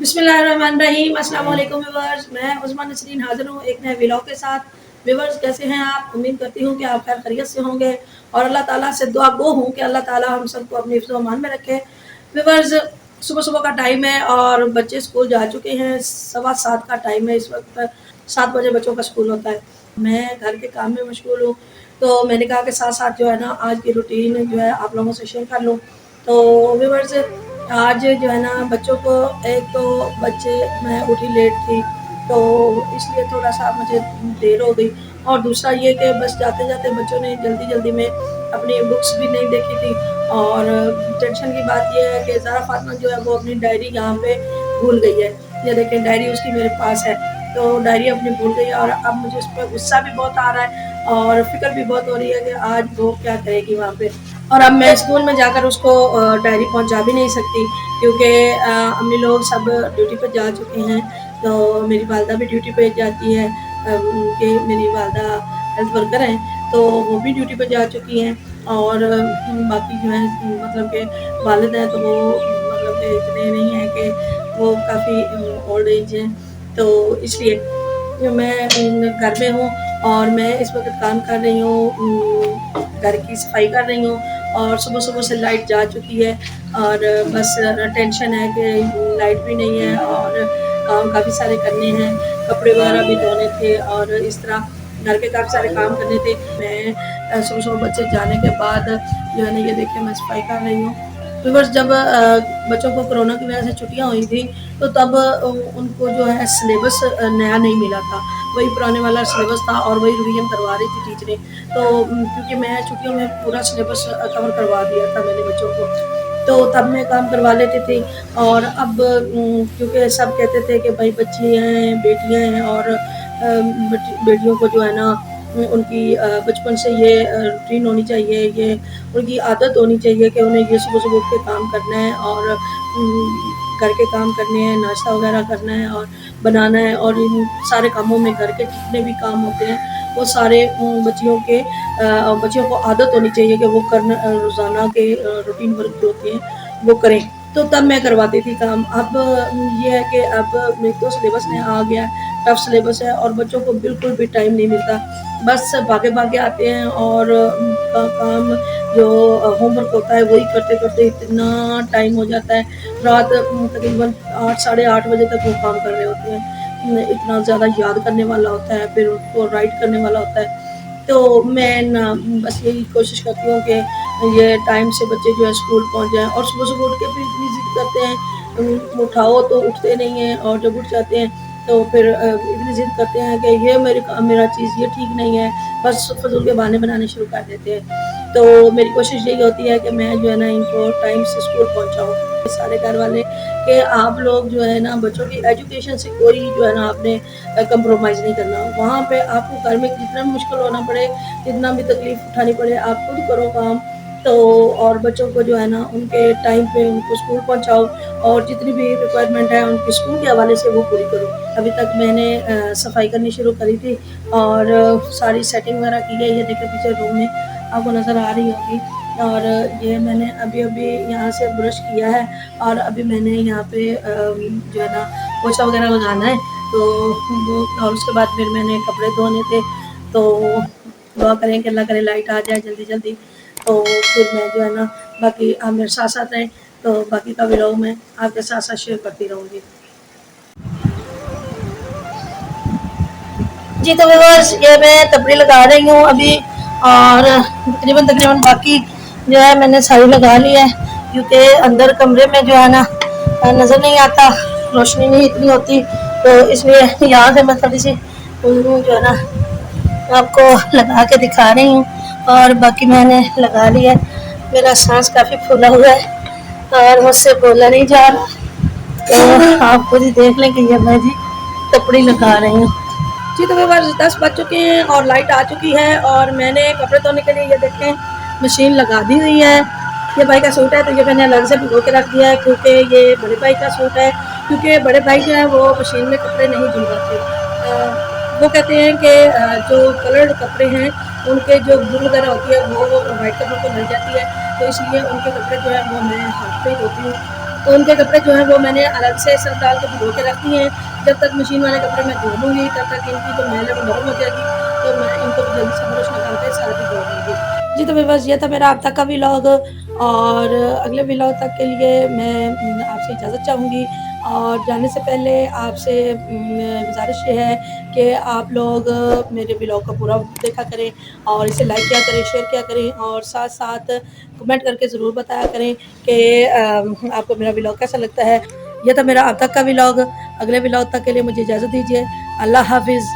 बिस्मिल्लाहिर्रहमानिर्रहीम। अस्सलाम वालेकुम व्यूअर्स, मैं उस्मा नसरीन हाजिर हूँ एक नए व्लॉग के साथ। व्यूअर्स, कैसे हैं आप? उम्मीद करती हूँ कि आप खैर खैरियत से होंगे और अल्लाह ताला से दुआ गो हूँ कि अल्लाह ताला हम सबको अपनी हिफ्ज़ व अमान में रखे। व्यूअर्स, सुबह सुबह का टाइम है और बच्चे स्कूल जा चुके हैं। 7:15 का टाइम है इस वक्त। 7 बजे बच्चों का स्कूल होता है। मैं घर के काम में मशगूल हूँ, तो मैंने कहा कि साथ साथ जो है ना आज की रूटीन जो है आप लोगों से शेयर कर लूँ। तो व्यूअर्स, आज जो है ना बच्चों को, एक तो बच्चे, मैं उठी लेट थी तो इसलिए थोड़ा सा मुझे देर हो गई, और दूसरा ये कि बस जाते जाते बच्चों ने जल्दी जल्दी में अपनी बुक्स भी नहीं देखी थी। और टेंशन की बात ये है कि ज़ारा फातिमा जो है वो अपनी डायरी यहाँ पे भूल गई है। ये देखें, डायरी उसकी मेरे पास है, तो डायरी अपनी भूल गई है और अब मुझे उस पर गुस्सा भी बहुत आ रहा है और फिक्र भी बहुत हो रही है कि आज वो क्या करेगी वहाँ पे। और अब मैं स्कूल में जाकर उसको डायरी पहुंचा भी नहीं सकती, क्योंकि अम्मी लोग सब ड्यूटी पर जा चुके हैं। तो मेरी वालदा भी ड्यूटी पे जाती है, कि मेरी वालदा हेल्थ वर्कर हैं, तो वो भी ड्यूटी पर जा चुकी हैं। और बाकी जो है मतलब कि वालिद हैं, तो वो मतलब कि इतने नहीं हैं कि वो काफ़ी ओल्ड एज हैं, तो इसलिए मैं घर में हूँ और मैं इस वक्त काम कर रही हूँ, घर की सफाई कर रही हूँ। और सुबह सुबह से लाइट जा चुकी है और बस टेंशन है कि लाइट भी नहीं है और काम काफ़ी सारे करने हैं, कपड़े वगैरह भी धोने थे और इस तरह घर के काफ़ी सारे काम करने थे। मैं सुबह सुबह बच्चे जाने के बाद जो है ना, ये देखिए मैं सफाई कर रही हूँ। तो बस जब बच्चों को कोरोना की वजह से छुट्टियाँ हुई थी, तो तब उनको जो है सिलेबस नया नहीं मिला था, वही पुराने वाला सिलेबस था और वही रिवीजन करवा रही थी टीचरें। तो क्योंकि मैं छुट्टियों में पूरा सिलेबस कवर करवा दिया था मैंने बच्चों को, तो तब मैं काम करवा लेती थी। और अब क्योंकि सब कहते थे कि भाई बच्ची हैं, बेटियां हैं और बेटियों को जो है ना उनकी बचपन से ये रूटीन होनी चाहिए, ये उनकी आदत होनी चाहिए कि उन्हें ये सुबह सुबह उठ के काम करना है और घर के काम करने हैं, नाश्ता वगैरह करना है और बनाना है, और इन सारे कामों में घर के जितने भी काम होते हैं वो सारे बच्चियों को आदत होनी चाहिए कि वो करना, रोज़ाना के रूटीन वर्क जो होते हैं वो करें। तो तब मैं करवाती थी काम। अब ये है कि अब मेरे तो सिलेबस नया आ गया, टफ सिलेबस है और बच्चों को बिल्कुल भी टाइम नहीं मिलता। बस भागे भागे आते हैं और काम जो होमवर्क होता है वही करते करते इतना टाइम हो जाता है, रात तकरीबन 8 साढ़े 8 बजे तक वो काम कर रहे होते हैं। इतना ज़्यादा याद करने वाला होता है, फिर उसको राइट करने वाला होता है। तो मैं ना बस यही कोशिश करती हूँ कि ये टाइम से बच्चे जो है स्कूल पहुँच जाएँ। और सुबह सुबह उठ के फिर इतनी ज़िद करते हैं, उठाओ तो उठते नहीं हैं, और जब उठ जाते हैं तो फिर इतनी ज़िद करते हैं कि ये मेरा चीज़ ये ठीक नहीं है, बस फ़िज़ूल के बहाने बनाने शुरू कर देते हैं। तो मेरी कोशिश यही होती है कि मैं जो है ना इनको टाइम से स्कूल पहुँचाऊँ। सारे घर वाले कि आप लोग जो है ना बच्चों की एजुकेशन से कोई जो है ना आपने कंप्रोमाइज़ नहीं करना। वहाँ पे आपको घर में जितना भी मुश्किल होना पड़े, जितना भी तकलीफ़ उठानी पड़े, आप खुद करो काम। तो और बच्चों को जो है ना उनके टाइम पे उनको स्कूल पहुँचाओ और जितनी भी रिक्वायरमेंट है उनके स्कूल के हवाले से वो पूरी करो। अभी तक मैंने सफाई करनी शुरू करी थी और सारी सेटिंग वगैरह की है। ये देखिए पीछे रूम में आपको नज़र आ रही होगी। और ये मैंने अभी यहाँ से ब्रश किया है और अभी मैंने यहाँ पे जो है ना पोछा वगैरह लगाना है, तो वो, और उसके बाद फिर मैंने कपड़े धोने थे। तो दुआ करें कि अल्लाह करे लाइट आ जाए जल्दी जल्दी, तो फिर मैं जो है ना बाकी आप मेरे साथ साथ रहें, तो बाकी का व्लॉग मैं आपके साथ साथ शेयर करती रहूँगी। जी तो व्यूअर्स, ये मैं तबड़ी लगा रही हूँ अभी, और तकरीबन तकरीबन बाकी जो है मैंने सारी लगा ली है, क्योंकि अंदर कमरे में जो है ना नज़र नहीं आता, रोशनी नहीं इतनी होती, तो इसलिए यहाँ से मैं थोड़ी सी जो है ना आपको लगा के दिखा रही हूँ। और बाकी मैंने लगा लिया है। मेरा सांस काफ़ी फूला हुआ है और मुझसे बोला नहीं जा रहा, तो आप खुद ही देख लें कि ये मैं जी तपड़ी लगा रही हूँ। जी तो व्यूअर्स, 10 बज चुके हैं और लाइट आ चुकी है और मैंने कपड़े धोने के लिए ये देखें मशीन लगा दी हुई है। ये भाई का सूट है तो ये मैंने अलग से भिगो के रख दिया है, क्योंकि ये बड़े भाई का सूट है, क्योंकि बड़े भाई जो है वो मशीन में कपड़े नहीं धुलवाते। वो कहते हैं कि जो कलर्ड कपड़े हैं उनके जो धूल वगैरह होती है वो वाइट कपड़ों को मिल जाती है, तो इसलिए उनके कपड़े जो है वो मैं हाथ पे ही धोती हूँ। تو ان کے کپڑے جو ہیں وہ میں نے الگ سے سرف ڈال کے بھگو کے رکھ دیے ہیں. جب تک مشین والے کپڑے میں دھو لوں گی تب تک ان کی جو میل ہے وہ نرم ہو جائے گی, تو میں ان کو جلدی سے برش نکال کے ساتھ ہی دھو دوں گی. جی تو بس یہ تھا میرا اب تک کا ولاگ, اور اگلے ولاگ تک کے لیے میں آپ سے اجازت چاہوں گی. اور جانے سے پہلے آپ سے گزارش یہ ہے کہ آپ لوگ میرے ولاگ کا پورا دیکھا کریں, اور اسے لائک کیا کریں, شیئر کیا کریں, اور ساتھ ساتھ کمنٹ کر کے ضرور بتایا کریں کہ آپ کو میرا ولاگ کیسا لگتا ہے. یہ تھا میرا اب تک کا ولاگ. اگلے ولاگ تک کے لیے مجھے اجازت دیجیے. اللہ حافظ.